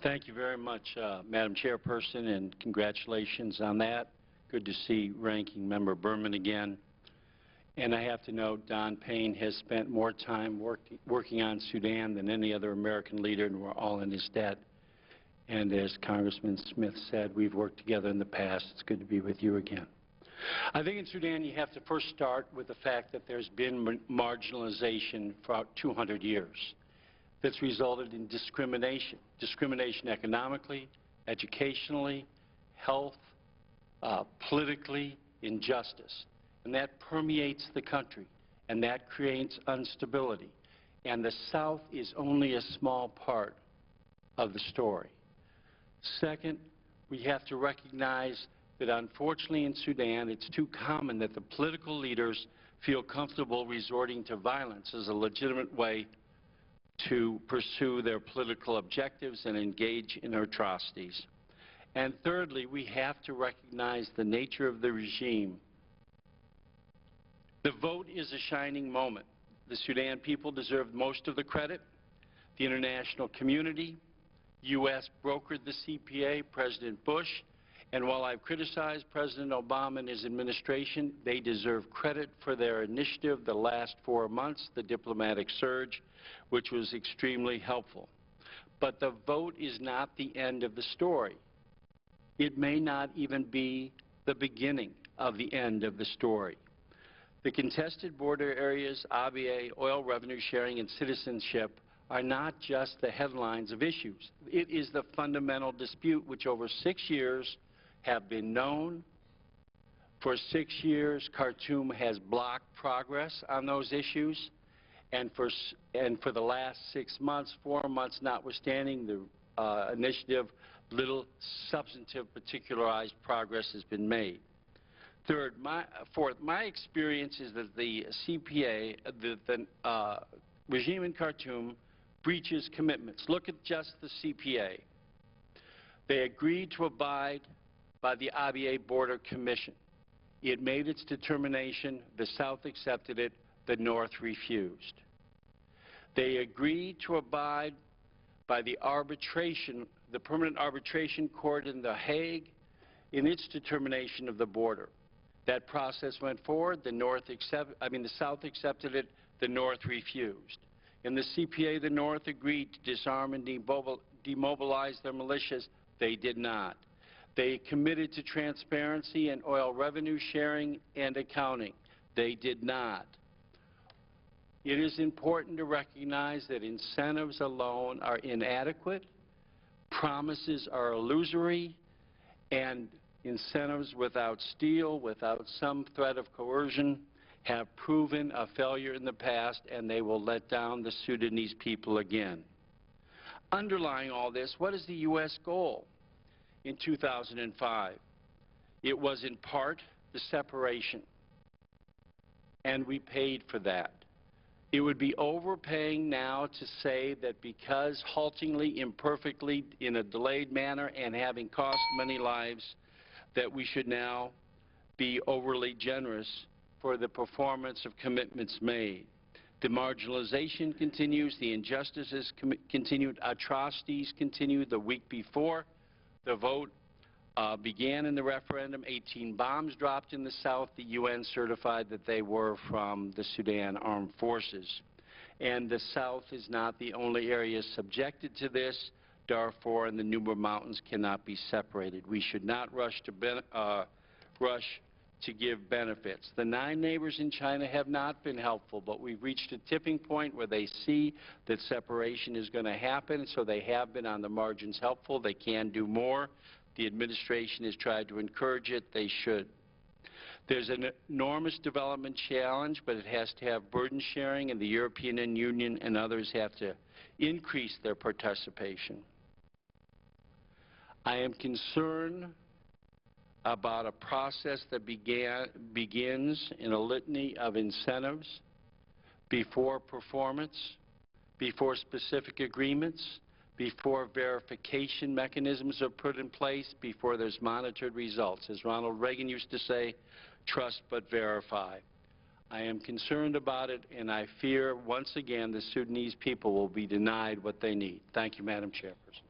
Thank you very much, Madam Chairperson, and congratulations on that. Good to see Ranking Member Berman again. And I have to note Don Payne has spent more time working on Sudan than any other American leader, and we're all in his debt. And as Congressman Smith said, we've worked together in the past. It's good to be with you again. I think in Sudan you have to first start with the fact that there's been marginalization for about 200 years. That's resulted in discrimination economically, educationally, health, politically, injustice. And that permeates the country, and that creates instability. And the South is only a small part of the story. Second, we have to recognize that unfortunately in Sudan it's too common that the political leaders feel comfortable resorting to violence as a legitimate way to pursue their political objectives and engage in atrocities. And thirdly, we have to recognize the nature of the regime. The vote is a shining moment. The Sudan people deserve most of the credit. The international community, U.S. brokered the CPA, President Bush, and while I've criticized President Obama and his administration, they deserve credit for their initiative the last 4 months, the diplomatic surge, which was extremely helpful. But the vote is not the end of the story. It may not even be the beginning of the end of the story. The contested border areas, ABA, oil revenue sharing, and citizenship are not just the headlines of issues. It is the fundamental dispute which over 6 years have been known. For 6 years, Khartoum has blocked progress on those issues. And for the last 6 months, 4 months notwithstanding the initiative, little substantive particularized progress has been made. Fourth, my experience is that the CPA, the regime in Khartoum, breaches commitments. Look at just the CPA. They agreed to abide by the ABA Border Commission. It made its determination. The South accepted it. The North refused. They agreed to abide by the arbitration, the Permanent Arbitration Court in The Hague, in its determination of the border. That process went forward. The South accepted it. The North refused. In the CPA, the North agreed to disarm and demobilize their militias. They did not. They committed to transparency and oil revenue sharing and accounting. They did not. It is important to recognize that incentives alone are inadequate, promises are illusory, and incentives without steel, without some threat of coercion, have proven a failure in the past, and they will let down the Sudanese people again. Underlying all this, what is the U.S. goal in 2005? It was in part the separation, and we paid for that. It would be overpaying now to say that because haltingly, imperfectly, in a delayed manner, and having cost many lives, that we should now be overly generous for the performance of commitments made. The marginalization continues, the injustices continued, atrocities continued. The week before the vote began in the referendum, 18 bombs dropped in the South. The UN certified that they were from the Sudan Armed Forces. And the South is not the only area subjected to this. Darfur and the Nuba Mountains cannot be separated. We should not rush to give benefits. The 9 neighbors in China have not been helpful, but we've reached a tipping point where they see that separation is going to happen, so they have been on the margins helpful. They can do more. The administration has tried to encourage it. They should. There's an enormous development challenge, but it has to have burden sharing, and the European Union and others have to increase their participation. I am concerned about a process that begins in a litany of incentives before performance, before specific agreements, before verification mechanisms are put in place, before there's monitored results. As Ronald Reagan used to say, trust but verify. I am concerned about it, and I fear once again the Sudanese people will be denied what they need. Thank you, Madam Chairperson.